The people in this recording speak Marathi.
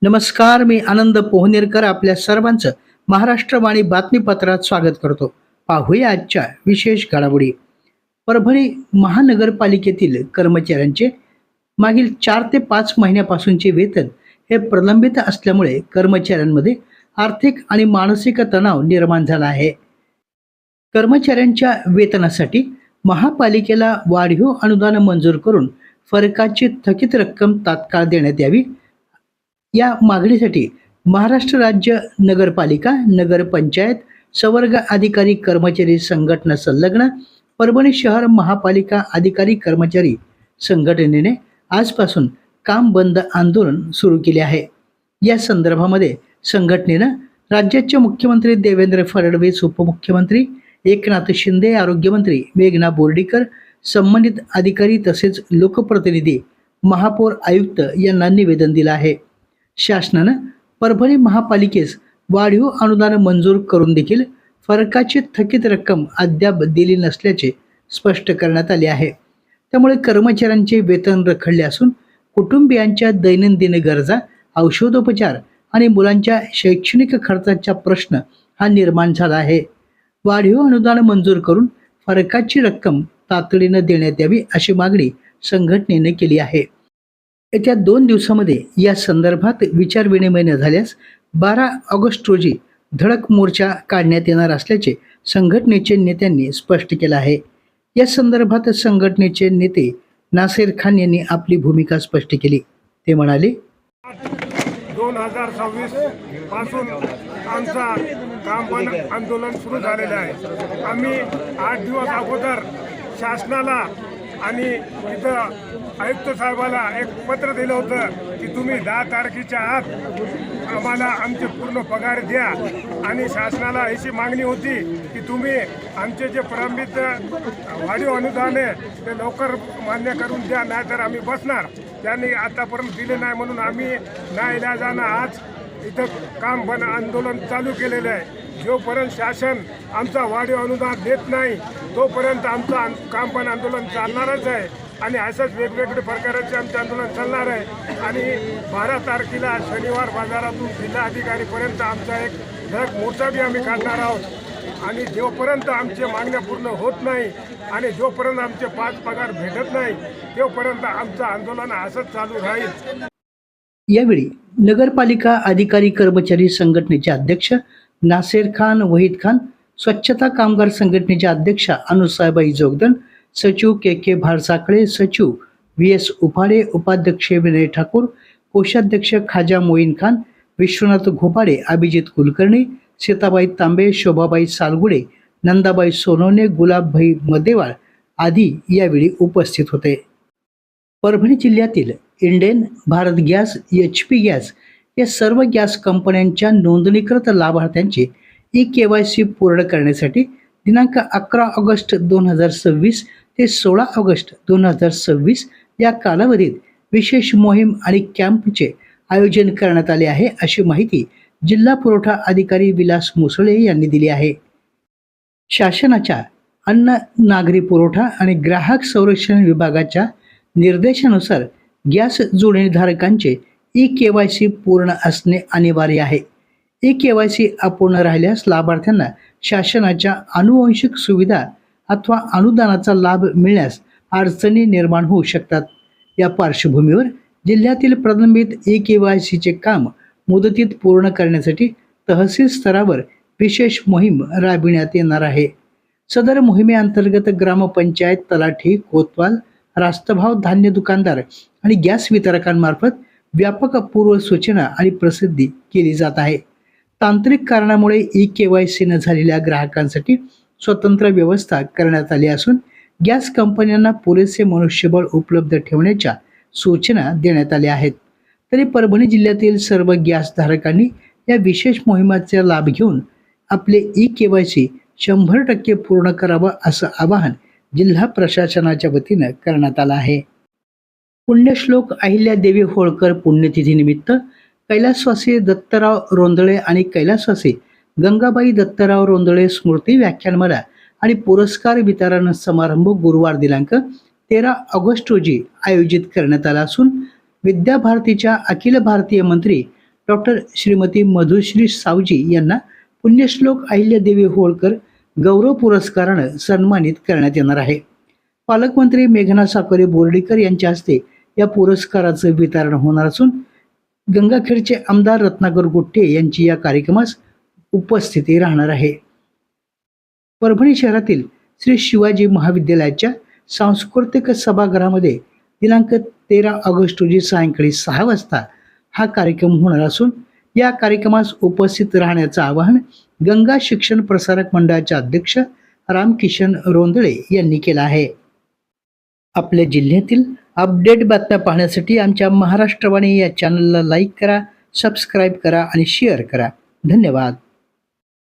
नमस्कार, मी आनंद पोहनेरकर आपल्या सर्वांचं महाराष्ट्रवाणी बातमीपत्रात स्वागत करतो. पाहूया आजच्या विशेष घडामोडी. परभणी महानगरपालिकेतील कर्मचाऱ्यांचे मागील 4 ते 5 महिन्यापासूनचे वेतन हे प्रलंबित असल्यामुळे कर्मचाऱ्यांमध्ये आर्थिक आणि मानसिक तणाव निर्माण झाला आहे. कर्मचाऱ्यांच्या वेतनासाठी महापालिकेला वाढीव अनुदान मंजूर करून फरकाची थकीत रक्कम तात्काळ देण्यात यावी, या मागणीसाठी महाराष्ट्र राज्य नगरपालिका, नगरपंचायत, संवर्ग अधिकारी कर्मचारी संघटना संलग्न परभणी शहर महापालिका अधिकारी कर्मचारी संघटनेने आजपासून काम बंद आंदोलन सुरू केले आहे. या संदर्भामध्ये संघटनेनं राज्याचे मुख्यमंत्री देवेंद्र फडणवीस, उपमुख्यमंत्री एकनाथ शिंदे, आरोग्यमंत्री मेघना बोर्डीकर, संबंधित अधिकारी तसेच लोकप्रतिनिधी, महापौर, आयुक्त यांना निवेदन दिलं आहे. शासनानं परभणी महापालिकेस वाढीव अनुदान मंजूर करून देखील फरकाची थकीत रक्कम अद्याप दिली नसल्याचे स्पष्ट करण्यात आले आहे. त्यामुळे कर्मचाऱ्यांचे वेतन रखडले असून कुटुंबियांच्या दैनंदिन गरजा, औषधोपचार आणि मुलांच्या शैक्षणिक खर्चाचा प्रश्न हा निर्माण झाला आहे. वाढीव अनुदान मंजूर करून फरकाची रक्कम तातडीनं देण्यात यावी अशी मागणी संघटनेने केली आहे. येत्या 2 दिवसामध्ये या संदर्भात विचारविनिमय न झाल्यास 12 ऑगस्ट रोजी धडक मोर्चा काढण्यात येणार असल्याचे संघटनेचे नेत्यांनी स्पष्ट केलं आहे. या संदर्भात संघटनेचे नेते नासेर खान यांनी आपली भूमिका स्पष्ट केली. ते म्हणाले, 2026 पासून आमचा काम बंद आंदोलन सुरू झालेलं आहे. आम्ही 8 दिवस अगोदर शासनाला आणि इथं आयुक्त साहेबाला एक पत्र दिलं होतं की तुम्ही 10 तारखेच्या आत आम्हाला आमचे पूर्ण पगार द्या, आणि शासनाला अशी मागणी होती की तुम्ही आमचे जे प्रलंबित वाढीव अनुदान आहे ते लवकर मान्य करून द्या, नाहीतर आम्ही बसणार. त्यांनी आतापर्यंत दिले नाही म्हणून आम्ही नाईलाजानं आज इथं काम बंद आंदोलन चालू केलेलं आहे. जोपर्यंत शासन आमचा वाढीव अनुदान देत नाही तोपर्यंत आमचं काम बंद आंदोलन चालणारच आहे, आणि असंच वेगवेगळे प्रकारचे आमचे आंदोलन चालणार आहे. आणि 12 तारखेला शनिवार बाजारातून जिल्हाधिकारीपर्यंत आमचा एक धडक मोर्चा बी आम्ही काढणार आहोत. आणि जोपर्यंत आमच्या मागण्या पूर्ण होत नाही आणि जोपर्यंत आमचे 5 पगार भेटत नाही तोपर्यंत आमचं आंदोलन असंच चालू राहील. यावेळी नगरपालिका अधिकारी कर्मचारी संघटनेचे अध्यक्ष नासेर खान, वहीद खान, स्वच्छता कामगार संघटनेच्या अध्यक्षा अनुसाबाई जोगदन, सचिव के भारसाकळे, सचिव VS उपाडे, उपाध्यक्ष विनय ठाकूर, कोषाध्यक्ष खाजा मोईन खान, विश्वनाथ घोपाडे, अभिजित कुलकर्णी, सीताबाई तांबे, शोभाबाई सालगुडे, नंदाबाई सोनवणे, गुलाबभाई मदेवाळ आदी यावेळी उपस्थित होते. परभणी जिल्ह्यातील Indane, Bharat gas, HP gas या सर्व गॅस कंपन्यांच्या नोंदणीकृत लाभार्थ्यांचे EKYC पूर्ण करण्यासाठी दिनांक 11 ऑगस्ट 2026 ते 16 ऑगस्ट 2026 या कालावधीत विशेष मोहीम आणि कॅम्पचे आयोजन करण्यात आले आहे, अशी माहिती जिल्हा पुरवठा अधिकारी विलास मुसळे यांनी दिली आहे. शासनाच्या अन्न, नागरी पुरवठा आणि ग्राहक संरक्षण विभागाच्या निर्देशानुसार गॅस जोडणीधारकांचे EKYC पूर्ण असणे अनिवार्य आहे. EKYC अपूर्ण राहिल्यास लाभार्थ्यांना शासनाच्या आनुवंशिक सुविधा अथवा अनुदानाचा लाभ मिळण्यास अडचणी निर्माण होऊ शकतात. या पार्श्वभूमीवर जिल्ह्यातील प्रलंबित EKYCचे काम मुदतीत पूर्ण करण्यासाठी तहसील स्तरावर विशेष मोहीम राबविण्यात येणार आहे. सदर मोहिमेअंतर्गत ग्रामपंचायत, तलाठी, कोतवाल, रास्तभाव, धान्य दुकानदार आणि गॅस वितरकांमार्फत व्यापक पूर्व सूचना आणि प्रसिद्धी केली जात आहे. तांत्रिक कारणामुळे EKYC न झालेल्या ग्राहकांसाठी स्वतंत्र व्यवस्था करण्यात आली असून गॅस कंपन्यांना पुरेसे मनुष्यबळ उपलब्ध ठेवण्याच्या सूचना देण्यात आल्या आहेत. तरी परभणी जिल्ह्यातील सर्व गॅस धारकांनी या विशेष मोहिमेचा लाभ घेऊन आपले EKYC 100% पूर्ण करावं असं आवाहन जिल्हा प्रशासनाच्या वतीनं करण्यात आलं आहे. पुण्यश्लोक अहिल्यादेवी होळकर पुण्यतिथीनिमित्त कैलासवासी दत्तराव रोंदळे आणि कैलासवासी गंगाबाई दत्तराव रोंदळे स्मृती व्याख्यानमाला आणि पुरस्कार वितरण समारंभ गुरुवार दिनांक 13 ऑगस्ट रोजी आयोजित करण्यात आला असून विद्याभारतीच्या अखिल भारतीय मंत्री डॉक्टर श्रीमती मधुश्री सावजी यांना पुण्यश्लोक अहिल्यादेवी होळकर गौरव पुरस्कारानं सन्मानित करण्यात येणार आहे. पालकमंत्री मेघना साकोरे बोर्डीकर यांच्या हस्ते या पुरस्काराचं वितरण होणार असून गंगाखेडचे आमदार रत्नाकर गुट्टे यांची या कार्यक्रमास उपस्थिती राहणार आहे. परभणी शहरातील श्री शिवाजी महाविद्यालयाच्या सांस्कृतिक सभागृहामध्ये दिनांक 13 ऑगस्ट रोजी सायंकाळी 6 वाजता हा कार्यक्रम होणार असून या कार्यक्रमास उपस्थित राहण्याचं आवाहन गंगा शिक्षण प्रसारक मंडळाचे अध्यक्ष रामकिशन रोंदळे यांनी केलं आहे. आपल्या जिल्ह्यातील अपडेट बातम्या पाहण्यासाठी आमच्या महाराष्ट्रवाणी या चॅनलला लाईक करा, सबस्क्राईब करा आणि शेअर करा. धन्यवाद.